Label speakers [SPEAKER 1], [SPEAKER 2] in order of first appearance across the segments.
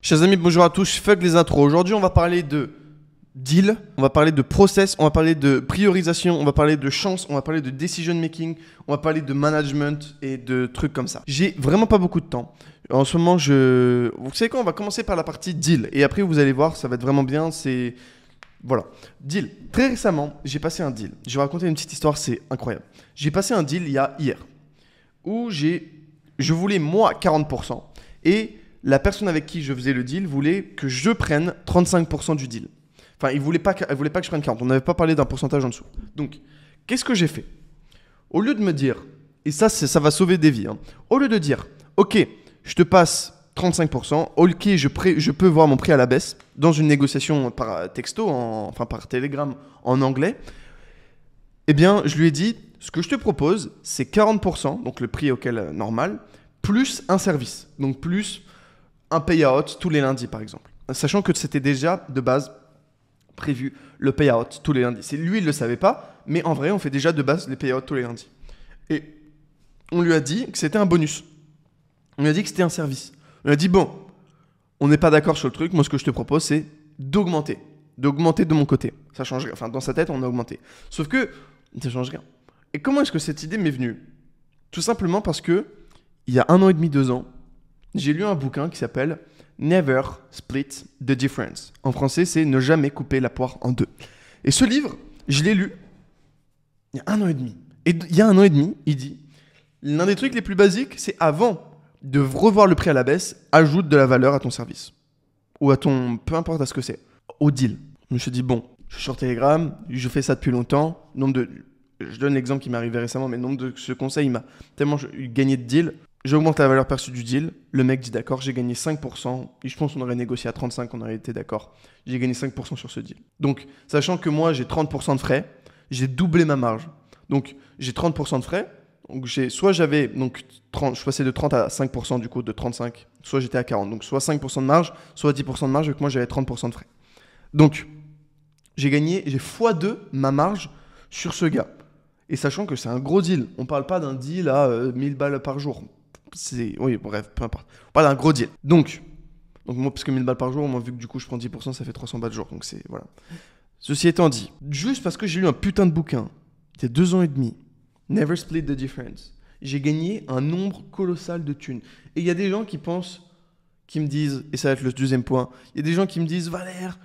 [SPEAKER 1] Chers amis, bonjour à tous, fuck les intros. Aujourd'hui, on va parler de deal, on va parler de process, on va parler de priorisation, on va parler de chance, on va parler de decision making, on va parler de management et de trucs comme ça. J'ai vraiment pas beaucoup de temps. En ce moment, vous savez quoi, on va commencer par la partie deal. Et après, vous allez voir, ça va être vraiment bien, c'est... Voilà. Deal. Très récemment, j'ai passé un deal. Je vais raconter une petite histoire, c'est incroyable. J'ai passé un deal hier, où je voulais moi 40% et la personne avec qui je faisais le deal voulait que je prenne 35% du deal. Enfin, elle voulait pas que je prenne 40%. On n'avait pas parlé d'un pourcentage en dessous. Donc, qu'est-ce que j'ai fait? Au lieu de me dire, et ça va sauver des vies, hein, au lieu de dire, ok, je te passe 35%, ok, je peux voir mon prix à la baisse dans une négociation par texto, par télégramme en anglais, eh bien, je lui ai dit, ce que je te propose, c'est 40%, donc le prix auquel normal, plus un service, donc plus un payout tous les lundis, par exemple. Sachant que c'était déjà, de base, prévu le payout tous les lundis. Lui, il ne le savait pas, mais en vrai, on fait déjà de base les payouts tous les lundis. Et on lui a dit que c'était un bonus. On lui a dit que c'était un service. On lui a dit, bon, on n'est pas d'accord sur le truc, moi, ce que je te propose, c'est d'augmenter de mon côté. Ça change rien. Enfin, dans sa tête, on a augmenté. Sauf que ça change rien. Et comment est-ce que cette idée m'est venue? Tout simplement parce que, il y a 1 an et demi, 2 ans, j'ai lu un bouquin qui s'appelle Never Split the Difference. En français, c'est ne jamais couper la poire en deux. Et ce livre, je l'ai lu il y a 1 an et demi. Et il y a 1 an et demi, il dit, l'un des trucs les plus basiques, c'est avant de revoir le prix à la baisse, ajoute de la valeur à ton service. Ou à ton, peu importe à ce que c'est, au deal. Je me suis dit, bon, je suis sur Telegram, je fais ça depuis longtemps. Je donne l'exemple qui m'est arrivé récemment, mais le nombre de ce conseil, il m'a tellement gagné de deal. J'augmente la valeur perçue du deal. Le mec dit d'accord, j'ai gagné 5%. Et je pense qu'on aurait négocié à 35%, on aurait été d'accord. J'ai gagné 5% sur ce deal. Donc, sachant que moi, j'ai 30% de frais, j'ai doublé ma marge. Donc, j'ai 30% de frais. Donc, je passais de 30 à 5%, du coup, de 35. Soit j'étais à 40. Donc, soit 5% de marge, soit 10% de marge, vu que moi, j'avais 30% de frais. Donc, j'ai x2 ma marge sur ce gars. Et sachant que c'est un gros deal. On ne parle pas d'un deal à 1000 balles par jour. Oui, bref, peu importe. On parle d'un gros deal. Donc moi, parce que 1000 balles par jour, moi, vu que du coup, je prends 10%, ça fait 300 balles par jour. Donc, voilà. Ceci étant dit, juste parce que j'ai lu un putain de bouquin, il y a 2 ans et demi, Never Split the Difference, j'ai gagné un nombre colossal de thunes. Et il y a des gens qui me disent, et ça va être le deuxième point, il y a des gens qui me disent, Valère,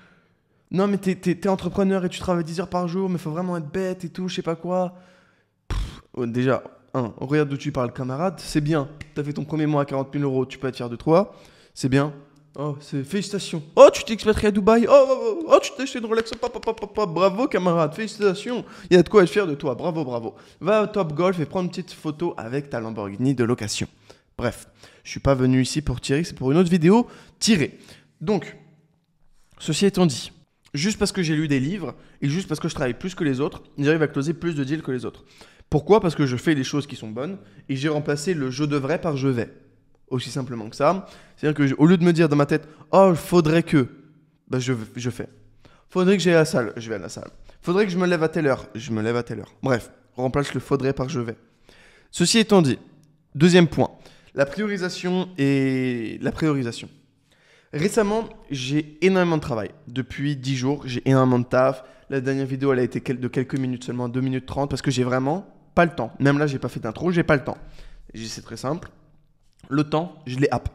[SPEAKER 1] non, mais t'es entrepreneur et tu travailles 10 heures par jour, mais il faut vraiment être bête et tout, je sais pas quoi. Déjà, regarde d'où tu parles, camarade, c'est bien. T'as fait ton premier mois à 40 000 euros, tu peux être fier de toi, c'est bien. Oh, félicitations. Oh, tu t'es expatrié à Dubaï. Oh, tu t'es acheté une Rolex. Bravo, camarade, félicitations. Il y a de quoi être fier de toi, bravo. Va au Top Golf et prends une petite photo avec ta Lamborghini de location. Bref, je suis pas venu ici pour tirer, c'est pour une autre vidéo, tirer. Donc, ceci étant dit, juste parce que j'ai lu des livres et juste parce que je travaille plus que les autres, j'arrive à closer plus de deals que les autres. Pourquoi? Parce que je fais les choses qui sont bonnes et j'ai remplacé le je devrais par je vais. Aussi simplement que ça. C'est-à-dire qu'au lieu de me dire dans ma tête, oh, faudrait que, je fais. Faudrait que j'aille à la salle, je vais à la salle. Faudrait que je me lève à telle heure, je me lève à telle heure. Bref, on remplace le faudrait par je vais. Ceci étant dit, deuxième point, la priorisation. Récemment, j'ai énormément de travail. Depuis 10 jours, j'ai énormément de taf. La dernière vidéo, elle a été de quelques minutes seulement, 2 minutes 30, parce que j'ai vraiment pas le temps. Même là, j'ai pas fait d'intro, j'ai pas le temps. C'est très simple. Le temps, je l'ai happe.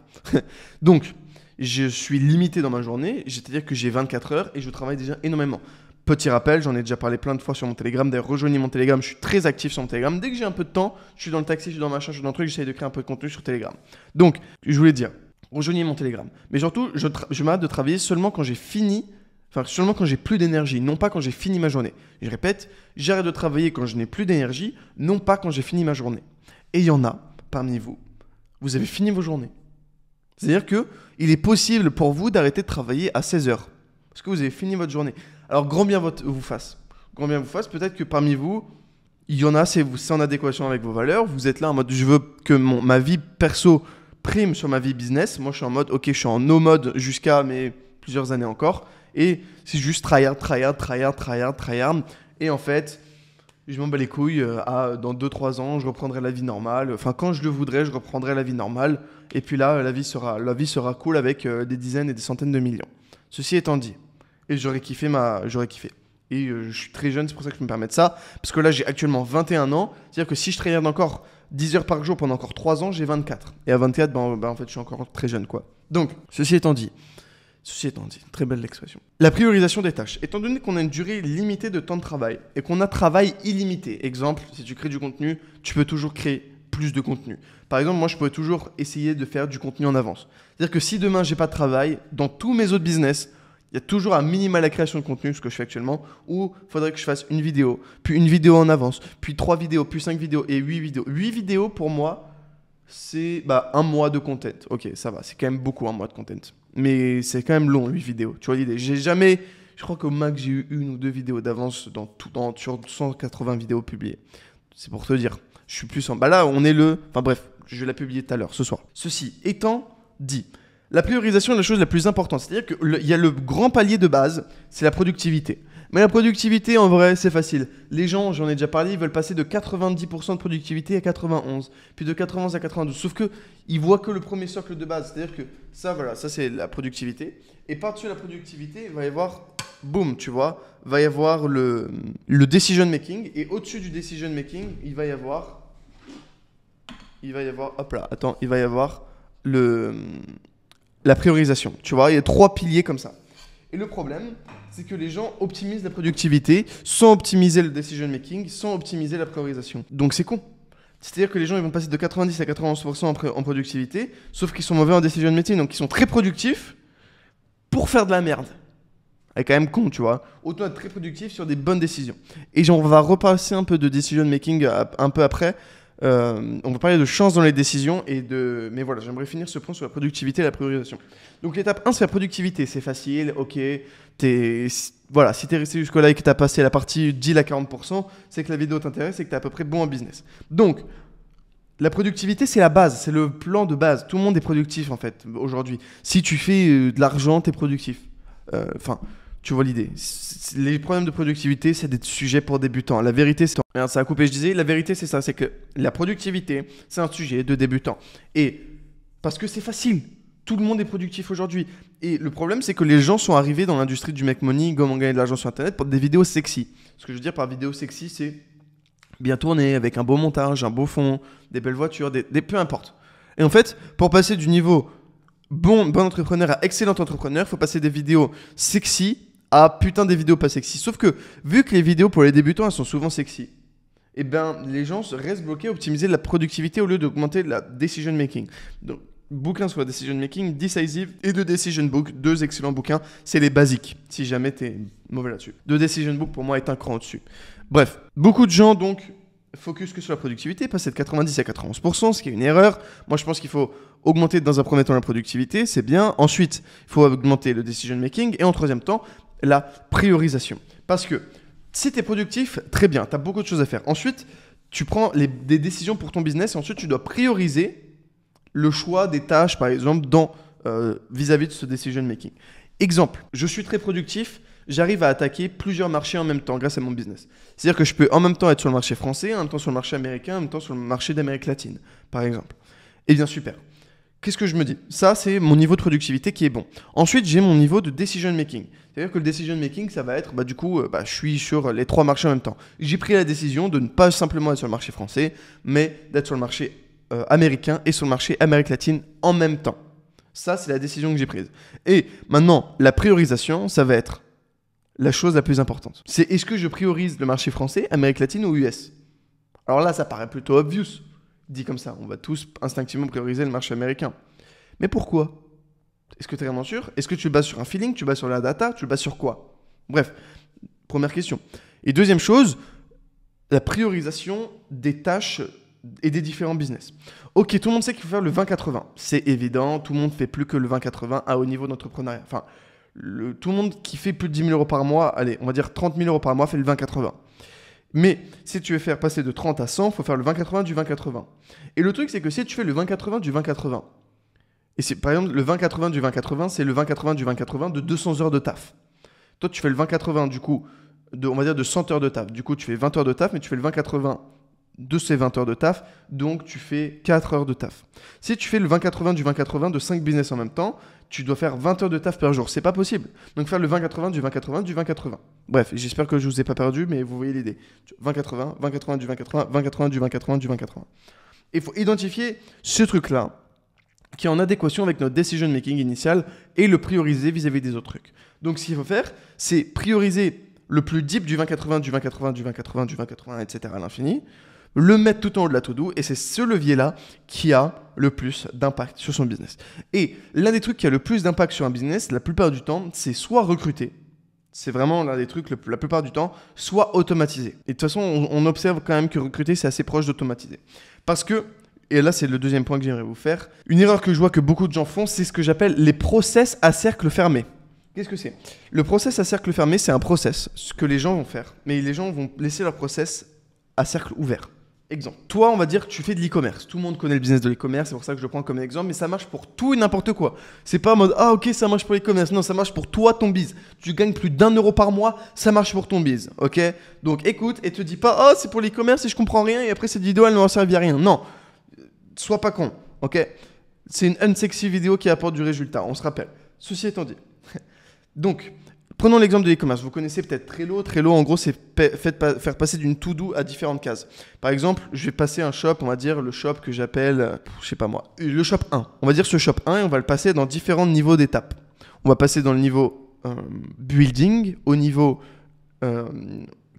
[SPEAKER 1] Donc, je suis limité dans ma journée, c'est-à-dire que j'ai 24 heures et je travaille déjà énormément. Petit rappel, j'en ai déjà parlé plein de fois sur mon Telegram. D'ailleurs, rejoignez mon Telegram, je suis très actif sur mon Telegram. Dès que j'ai un peu de temps, je suis dans le taxi, je suis dans le machin, je suis dans le truc, j'essaie de créer un peu de contenu sur Telegram. Donc, je voulais dire, rejoignez mon Telegram. Mais surtout, je m'arrête de travailler seulement quand j'ai fini, seulement quand j'ai plus d'énergie, non pas quand j'ai fini ma journée. Je répète, j'arrête de travailler quand je n'ai plus d'énergie, non pas quand j'ai fini ma journée. Et il y en a parmi vous. Vous avez fini vos journées. C'est-à-dire qu'il est possible pour vous d'arrêter de travailler à 16 heures. Parce que vous avez fini votre journée. Alors, grand bien vous fasse. Grand bien vous fasse. Peut-être que parmi vous, il y en a, c'est en adéquation avec vos valeurs. Vous êtes là en mode, je veux que ma vie perso prime sur ma vie business. Moi, je suis en mode, ok, je suis en no mode jusqu'à plusieurs années encore. Et c'est juste tryhard. Et en fait, je m'en bats les couilles. Dans 2-3 ans, je reprendrai la vie normale. Enfin, quand je le voudrais, je reprendrai la vie normale. Et puis là, la vie sera cool avec des dizaines et des centaines de millions. Ceci étant dit, et j'aurais kiffé. Et je suis très jeune, c'est pour ça que je me permets de ça. Parce que là, j'ai actuellement 21 ans. C'est-à-dire que si je travaille encore 10 heures par jour pendant encore 3 ans, j'ai 24. Et à 24, en fait, je suis encore très jeune, quoi. Donc, ceci étant dit, très belle l'expression. La priorisation des tâches. Étant donné qu'on a une durée limitée de temps de travail et qu'on a travail illimité, exemple, si tu crées du contenu, tu peux toujours créer plus de contenu. Par exemple, moi, je pourrais toujours essayer de faire du contenu en avance. C'est-à-dire que si demain, j'ai pas de travail, dans tous mes autres business, il y a toujours un minimum à la création de contenu, ce que je fais actuellement, où il faudrait que je fasse une vidéo, puis une vidéo en avance, puis 3 vidéos, puis 5 vidéos et 8 vidéos. 8 vidéos, pour moi, c'est un mois de content. Ok, ça va, c'est quand même beaucoup un mois de content. Mais c'est quand même long, 8 vidéos. Tu vois l'idée. Je crois qu'au max, j'ai eu 1 ou 2 vidéos d'avance sur 180 vidéos publiées. C'est pour te dire. Je suis plus en... là, on est je vais la publier tout à l'heure, ce soir. Ceci étant dit, la priorisation est la chose la plus importante. C'est-à-dire qu'il y a le grand palier de base, c'est la productivité. Mais la productivité, en vrai, c'est facile. Les gens, j'en ai déjà parlé, ils veulent passer de 90% de productivité à 91, puis de 91 à 92. Sauf qu'ils voient que le premier socle de base. C'est-à-dire que ça, c'est la productivité. Et par-dessus la productivité, il va y avoir, boum, tu vois, va y avoir le decision making. Et au-dessus du decision making, il va y avoir, la priorisation. Tu vois, il y a 3 piliers comme ça. Et le problème, c'est que les gens optimisent la productivité sans optimiser le decision making, sans optimiser la priorisation. Donc c'est con. C'est-à-dire que les gens ils vont passer de 90 à 91% en productivité, sauf qu'ils sont mauvais en decision making, donc ils sont très productifs pour faire de la merde. C'est quand même con, tu vois. Autant être très productif sur des bonnes décisions. Et on va repasser un peu de decision making un peu après. On va parler de chance dans les décisions mais voilà, j'aimerais finir ce point sur la productivité et la priorisation. Donc l'étape 1, c'est la productivité, c'est facile, ok, voilà, si t'es resté jusque-là et que t'as passé la partie deal à 40%, c'est que la vidéo t'intéresse et que t'es à peu près bon en business. Donc, la productivité, c'est la base, c'est le plan de base. Tout le monde est productif en fait, aujourd'hui. Si tu fais de l'argent, t'es productif. Tu vois l'idée. Les problèmes de productivité, c'est des sujets pour débutants. La vérité, c'est... Regarde, ça a coupé, je disais. La vérité, c'est ça. C'est que la productivité, c'est un sujet de débutants. Et parce que c'est facile. Tout le monde est productif aujourd'hui. Et le problème, c'est que les gens sont arrivés dans l'industrie du make money, comment gagner de l'argent sur Internet, pour des vidéos sexy. Ce que je veux dire par vidéo sexy, c'est bien tourné, avec un beau montage, un beau fond, des belles voitures, peu importe. Et en fait, pour passer du niveau bon entrepreneur à excellent entrepreneur, il faut passer des vidéos sexy à putain des vidéos pas sexy. Sauf que, vu que les vidéos pour les débutants, elles sont souvent sexy, eh ben, les gens restent bloqués à optimiser la productivité au lieu d'augmenter la decision making. Donc, bouquin sur la decision making, Decisive et The Decision Book, 2 excellents bouquins. C'est les basiques, si jamais t'es mauvais là-dessus. The Decision Book, pour moi, est un cran au-dessus. Bref, beaucoup de gens, donc, focus que sur la productivité, passer de 90 à 91%, ce qui est une erreur. Moi, je pense qu'il faut augmenter dans un premier temps la productivité, c'est bien. Ensuite, il faut augmenter le decision making. Et en troisième temps, la priorisation. Parce que si tu es productif, très bien, tu as beaucoup de choses à faire. Ensuite, tu prends des décisions pour ton business et ensuite, tu dois prioriser le choix des tâches, par exemple, vis-à-vis de ce decision making. Exemple, je suis très productif, j'arrive à attaquer plusieurs marchés en même temps grâce à mon business. C'est-à-dire que je peux en même temps être sur le marché français, en même temps sur le marché américain, en même temps sur le marché d'Amérique latine, par exemple. Eh bien, super. Qu'est-ce que je me dis? Ça, c'est mon niveau de productivité qui est bon. Ensuite, j'ai mon niveau de decision making. C'est-à-dire que le decision making, ça va être, je suis sur les 3 marchés en même temps. J'ai pris la décision de ne pas simplement être sur le marché français, mais d'être sur le marché américain et sur le marché Amérique latine en même temps. Ça, c'est la décision que j'ai prise. Et maintenant, la priorisation, ça va être la chose la plus importante. C'est est-ce que je priorise le marché français, Amérique latine ou US? Alors là, ça paraît plutôt obvious. Dit comme ça, on va tous instinctivement prioriser le marché américain. Mais pourquoi? Est-ce que tu es vraiment sûr? Est-ce que tu le bases sur un feeling? Tu le bases sur la data? Tu le bases sur quoi? Bref, première question. Et deuxième chose, la priorisation des tâches et des différents business. Ok, tout le monde sait qu'il faut faire le 20-80. C'est évident, tout le monde ne fait plus que le 20-80 à haut niveau d'entrepreneuriat. Enfin, tout le monde qui fait plus de 10 000 euros par mois, allez, on va dire 30 000 euros par mois, fait le 20-80. Mais si tu veux faire passer de 30 à 100, il faut faire le 20-80 du 20-80. Et le truc, c'est que si tu fais le 20-80 du 20-80, et c'est par exemple le 20-80 du 20-80, c'est le 20-80 du 20-80 de 200 heures de taf. Toi, tu fais le 20-80 du coup, on va dire de 100 heures de taf. Du coup, tu fais 20 heures de taf, mais tu fais le 20-80 de ces 20 heures de taf, donc tu fais 4 heures de taf. Si tu fais le 20-80 du 20-80 de 5 business en même temps, tu dois faire 20 heures de taf par jour. C'est pas possible. Donc faire le 20-80 du 20-80 du 20-80. Bref, j'espère que je vous ai pas perdu, mais vous voyez l'idée. 20-80, 20-80 du 20-80, 20-80 du 20-80 du 20-80. Il faut identifier ce truc-là qui est en adéquation avec notre decision making initial et le prioriser vis-à-vis des autres trucs. Donc ce qu'il faut faire, c'est prioriser le plus deep du 20-80, du 20-80, du 20-80, du 20-80, etc. à l'infini, le mettre tout en haut de la to-do, et c'est ce levier-là qui a le plus d'impact sur son business. Et l'un des trucs qui a le plus d'impact sur un business, la plupart du temps, c'est soit recruter, c'est vraiment l'un des trucs la plupart du temps, soit automatiser. Et de toute façon, on observe quand même que recruter, c'est assez proche d'automatiser. Parce que, et là c'est le deuxième point que j'aimerais vous faire, une erreur que je vois que beaucoup de gens font, c'est ce que j'appelle les process à cercle fermé. Qu'est-ce que c'est ? Le process à cercle fermé, c'est un process, ce que les gens vont faire. Mais les gens vont laisser leur process à cercle ouvert. Exemple. Toi, on va dire que tu fais de l'e-commerce. Tout le monde connaît le business de l'e-commerce, c'est pour ça que je le prends comme exemple, mais ça marche pour tout et n'importe quoi. C'est pas en mode, ah ok, ça marche pour l'e-commerce. Non, ça marche pour toi, ton biz. Tu gagnes plus d'1 € par mois, ça marche pour ton biz. Ok ? Donc écoute et te dis pas, oh, c'est pour l'e-commerce et je comprends rien et après cette vidéo, elle ne va servir à rien. Non. Sois pas con. Ok ? C'est une unsexy vidéo qui apporte du résultat, on se rappelle. Ceci étant dit. Donc, prenons l'exemple de l'e-commerce. Vous connaissez peut-être Trello. Trello, en gros, c'est faire passer d'une to-do à différentes cases. Par exemple, je vais passer un shop, on va dire le shop que j'appelle, je sais pas moi, le shop 1. On va dire ce shop 1 et on va le passer dans différents niveaux d'étapes. On va passer dans le niveau building, au niveau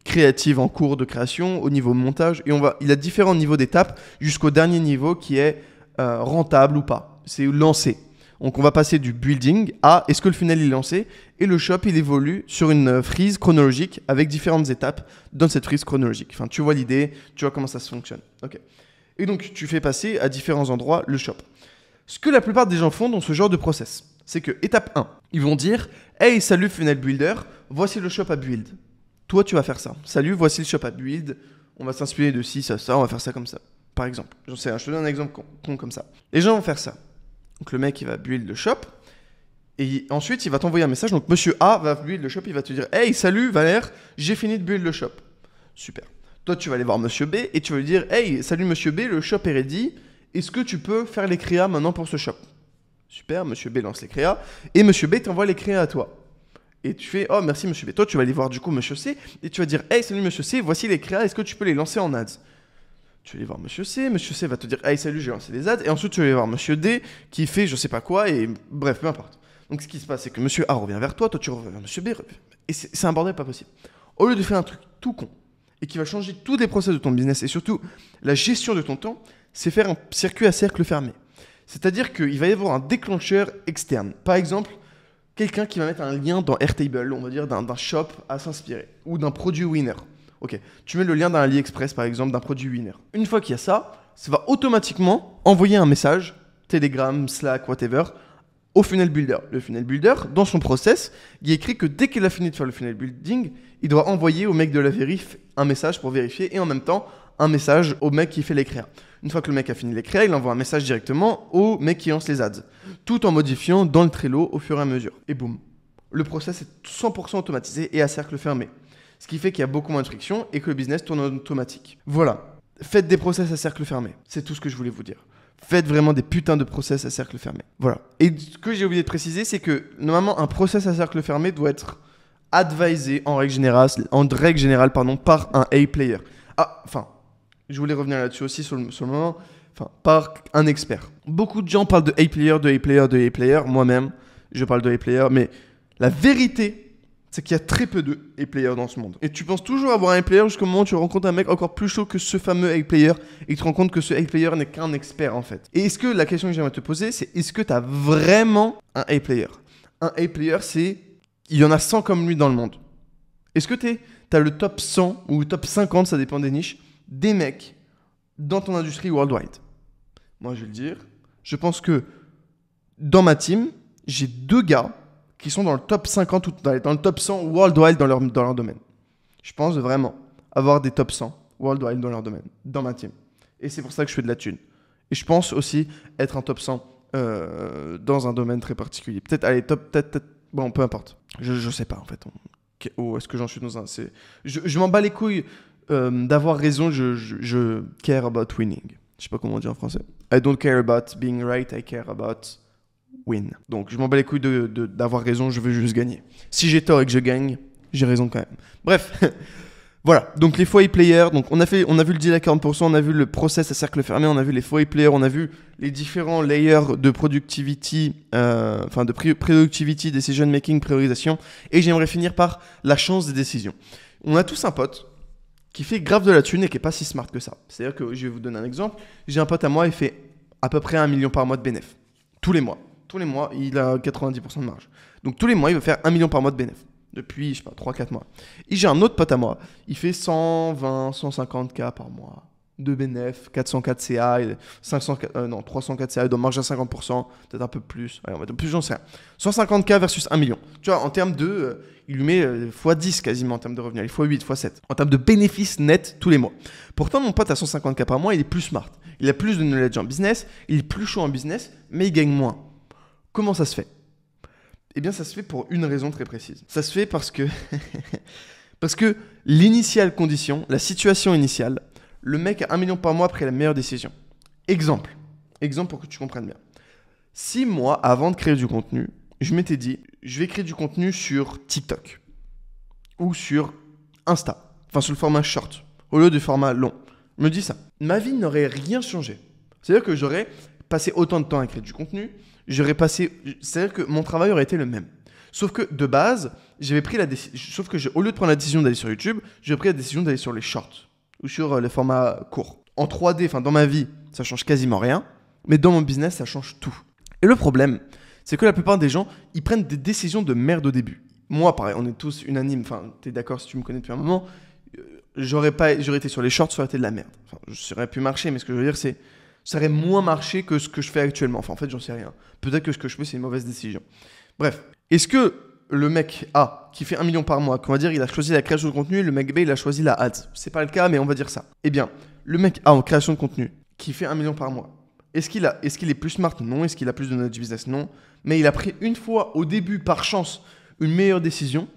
[SPEAKER 1] créative en cours de création, au niveau montage. Et il a différents niveaux d'étapes jusqu'au dernier niveau qui est rentable ou pas. C'est lancé. Donc on va passer du building à est-ce que le funnel est lancé et le shop il évolue sur une frise chronologique avec différentes étapes dans cette frise chronologique. Enfin tu vois l'idée, tu vois comment ça se fonctionne. Ok. Et donc tu fais passer à différents endroits le shop. Ce que la plupart des gens font dans ce genre de process, c'est que étape 1, ils vont dire hey salut funnel builder, voici le shop à build. Toi tu vas faire ça. Salut, voici le shop à build. On va s'inspirer de ci, ça, on va faire ça comme ça. Par exemple, j'en sais rien, je te donne un exemple con comme ça. Les gens vont faire ça. Donc le mec il va build le shop et ensuite il va t'envoyer un message. Donc monsieur A va build le shop, il va te dire hey salut Valère, j'ai fini de build le shop. Super. Toi tu vas aller voir monsieur B et tu vas lui dire hey salut monsieur B, le shop est ready. Est-ce que tu peux faire les créas maintenant pour ce shop? Super, monsieur B lance les créas et monsieur B t'envoie les créas à toi. Et tu fais oh merci monsieur B. Toi tu vas aller voir du coup monsieur C et tu vas dire hey salut monsieur C, voici les créas, est-ce que tu peux les lancer en ads? Tu vas aller voir monsieur C va te dire hey salut j'ai lancé des ads et ensuite tu vas aller voir monsieur D qui fait je sais pas quoi et bref peu importe. Donc ce qui se passe c'est que monsieur A revient vers toi tu reviens vers monsieur B et c'est un bordel pas possible. Au lieu de faire un truc tout con et qui va changer tous les process de ton business et surtout la gestion de ton temps, c'est faire un circuit à cercle fermé. C'est-à-dire qu'il va y avoir un déclencheur externe. Par exemple, quelqu'un qui va mettre un lien dans Airtable, on va dire d'un shop à s'inspirer ou d'un produit winner. Ok, tu mets le lien d'un AliExpress par exemple, d'un produit winner. Une fois qu'il y a ça, ça va automatiquement envoyer un message, Telegram, Slack, whatever, au funnel builder. Le funnel builder, dans son process, il est écrit que dès qu'il a fini de faire le funnel building, il doit envoyer au mec de la vérif un message pour vérifier et en même temps un message au mec qui fait les créas. Une fois que le mec a fini les créas, il envoie un message directement au mec qui lance les ads, tout en modifiant dans le Trello au fur et à mesure. Et boum, le process est 100% automatisé et à cercle fermé. Ce qui fait qu'il y a beaucoup moins de friction et que le business tourne en automatique. Voilà. Faites des process à cercle fermé. C'est tout ce que je voulais vous dire. Faites vraiment des putains de process à cercle fermé. Voilà. Et ce que j'ai oublié de préciser, c'est que normalement, un process à cercle fermé doit être advisé en règle générale, par un A-player. Ah, enfin, je voulais revenir là-dessus aussi sur le moment. Enfin, par un expert. Beaucoup de gens parlent de A-player. Moi-même, je parle de A-player. Mais la vérité, c'est qu'il y a très peu de A-players dans ce monde. Et tu penses toujours avoir un A-player jusqu'au moment où tu rencontres un mec encore plus chaud que ce fameux A-player et tu te rends compte que ce A-player n'est qu'un expert en fait. Et est-ce que la question que j'aimerais te poser, c'est est-ce que tu as vraiment un A-player? Un A-player, c'est... Il y en a 100 comme lui dans le monde. Est-ce que tu as le top 100 ou le top 50, ça dépend des niches, des mecs dans ton industrie worldwide? Moi, je vais le dire. Je pense que dans ma team, j'ai 2 gars qui sont dans le top 50 ou dans le top 100 worldwide dans leur domaine. Je pense vraiment avoir des top 100 worldwide dans leur domaine, dans ma team. Et c'est pour ça que je fais de la thune. Et je pense aussi être un top 100 dans un domaine très particulier. Peut-être, allez, peut-être, bon, peu importe. Je sais pas en fait. Où est-ce que j'en suis dans un... Je m'en bats les couilles d'avoir raison, je care about winning. Je sais pas comment on dit en français. I don't care about being right, I care about win. Donc je m'en bats les couilles d'avoir raison, je veux juste gagner. Si j'ai tort et que je gagne, j'ai raison quand même. Bref, voilà. Donc les FOI players, donc on a vu le deal à 40%, on a vu le process à cercle fermé, on a vu les FOI players, on a vu les différents layers de productivity, de productivity, decision making, priorisation. Et j'aimerais finir par la chance des décisions. On a tous un pote qui fait grave de la thune et qui n'est pas si smart que ça. C'est-à-dire que je vais vous donner un exemple. J'ai un pote à moi, il fait à peu près 1 million par mois de bénéf. Tous les mois. Tous les mois, il a 90% de marge. Donc tous les mois, il va faire 1 million par mois de bénéf. Depuis, je sais pas, 3-4 mois. Et j'ai un autre pote à moi, il fait 120, 150K par mois de bénéf, 404 CA, 304 CA, il doit marger à 50%, peut-être un peu plus. Allez, on va dire plus, j'en sais rien. 150K versus 1 million. Tu vois, en termes de... il lui met x10 quasiment en termes de revenus, x8, x7. En termes de bénéfices nets tous les mois. Pourtant, mon pote à 150K par mois, il est plus smart. Il a plus de knowledge en business, il est plus chaud en business, mais il gagne moins. Comment ça se fait ? Eh bien, ça se fait pour une raison très précise. Ça se fait parce que, parce que l'initiale condition, la situation initiale, le mec a 1 million par mois a pris la meilleure décision. Exemple pour que tu comprennes bien. Si moi, avant de créer du contenu, je m'étais dit, je vais créer du contenu sur TikTok ou sur Insta, enfin sur le format short, au lieu du format long. Je me dis ça. Ma vie n'aurait rien changé. C'est-à-dire que j'aurais passé autant de temps à créer du contenu, c'est-à-dire que mon travail aurait été le même. Sauf que de base, j'avais pris la décision. Sauf que au lieu de prendre la décision d'aller sur YouTube, j'ai pris la décision d'aller sur les shorts ou sur les formats courts. En 3D, enfin dans ma vie, ça change quasiment rien, mais dans mon business, ça change tout. Et le problème, c'est que la plupart des gens, ils prennent des décisions de merde au début. Moi, pareil, on est tous unanimes. Enfin, t'es d'accord si tu me connais depuis un moment. J'aurais été sur les shorts, ça aurait été de la merde. Enfin, je serais pu marcher, mais ce que je veux dire, c'est ça aurait moins marché que ce que je fais actuellement. Enfin, en fait, j'en sais rien. Peut-être que ce que je fais, c'est une mauvaise décision. Bref, est-ce que le mec A, qui fait 1 million par mois, qu'on va dire, il a choisi la création de contenu, et le mec B, il a choisi la ads. C'est pas le cas, mais on va dire ça. Eh bien, le mec A en création de contenu, qui fait 1 million par mois, est-ce qu'il est plus smart ? Non. Est-ce qu'il a plus de knowledge business ? Non. Mais il a pris une fois au début, par chance, une meilleure décision.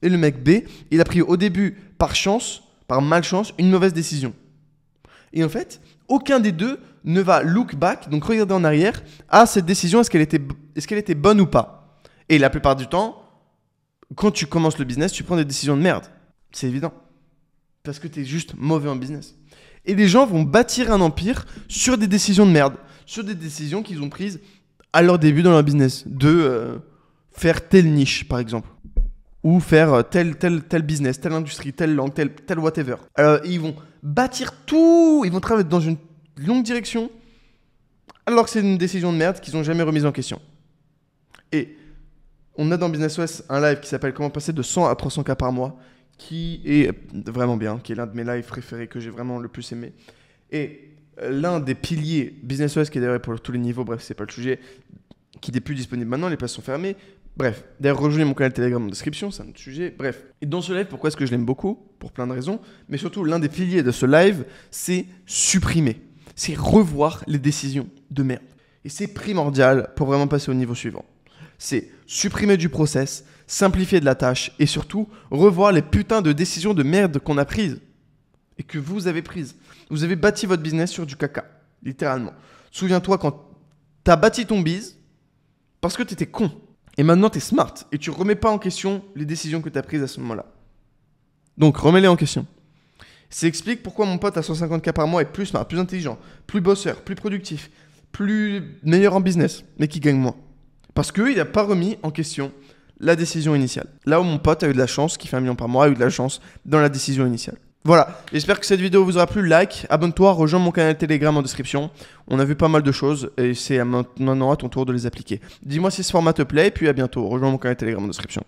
[SPEAKER 1] Et le mec B, il a pris au début, par chance, par malchance, une mauvaise décision. Et en fait, aucun des deux ne va look back, donc regarder en arrière, à cette décision, est-ce qu'elle était bonne ou pas. Et la plupart du temps, quand tu commences le business, tu prends des décisions de merde. C'est évident. Parce que tu es juste mauvais en business. Et les gens vont bâtir un empire sur des décisions de merde, sur des décisions qu'ils ont prises à leur début dans leur business, de faire telle niche, par exemple. Ou faire tel business, telle industrie, telle langue, tel whatever. Ils vont bâtir tout, ils vont travailler dans une longue direction, alors que c'est une décision de merde qu'ils n'ont jamais remise en question. Et on a dans Business OS un live qui s'appelle Comment passer de 100 à 300K par mois, qui est vraiment bien, qui est l'un de mes lives préférés que j'ai vraiment le plus aimé. Et l'un des piliers Business OS, qui est d'ailleurs pour tous les niveaux, bref, c'est pas le sujet, qui n'est plus disponible maintenant, les places sont fermées. Bref, d'ailleurs, rejoignez mon canal Telegram en description, c'est un autre sujet. Bref. Et dans ce live, pourquoi est-ce que je l'aime beaucoup ? Pour plein de raisons. Mais surtout, l'un des piliers de ce live, c'est supprimer. C'est revoir les décisions de merde. Et c'est primordial pour vraiment passer au niveau suivant. C'est supprimer du process, simplifier de la tâche et surtout, revoir les putains de décisions de merde qu'on a prises. Et que vous avez prises. Vous avez bâti votre business sur du caca. Littéralement. Souviens-toi quand t'as bâti ton biz parce que t'étais con. Et maintenant, tu es smart et tu remets pas en question les décisions que tu as prises à ce moment-là. Donc, remets-les en question. Ça explique pourquoi mon pote à 150K par mois est plus smart, plus intelligent, plus bosseur, plus productif, plus meilleur en business, mais qui gagne moins. Parce qu'il n'a pas remis en question la décision initiale. Là où mon pote a eu de la chance, qui fait 1 million par mois, a eu de la chance dans la décision initiale. Voilà, j'espère que cette vidéo vous aura plu. Like, abonne-toi, rejoins mon canal Telegram en description. On a vu pas mal de choses et c'est maintenant à ton tour de les appliquer. Dis-moi si ce format te plaît et puis à bientôt. Rejoins mon canal Telegram en description.